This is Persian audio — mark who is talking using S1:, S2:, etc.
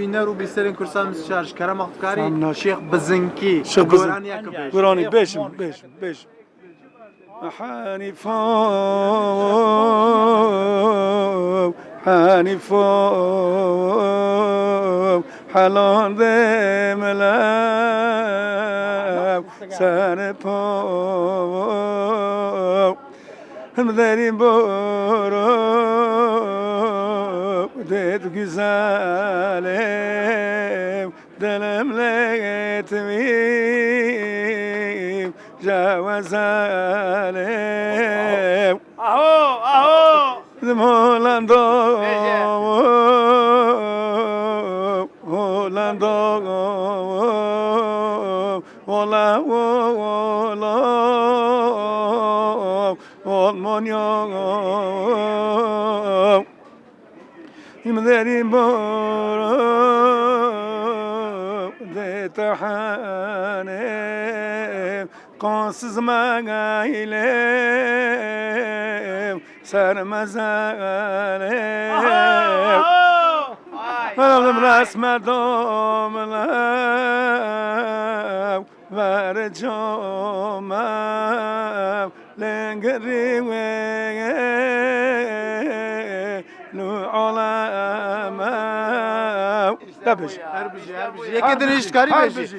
S1: Biner و بیسترین کرسان مسچارش کرم اختکاری
S2: سامنا.
S1: شیخ بزنکی
S2: شیخ بزن-
S1: گورانی یک بیش
S2: قرآنی بشم حنیفا حنیفا حلال دملم سر پا هم داریم برو دید güzelim دلم لتمیم جوازالم
S3: اهو
S2: هولندا هولندا ولا ولا Almanya يمدري بورو دي تحاني قاصز مغايلم سر مزالم أغلب رسم دوملم ورجومم لنگري لو علامة
S1: هر بجی یکی دنیش کاری بجی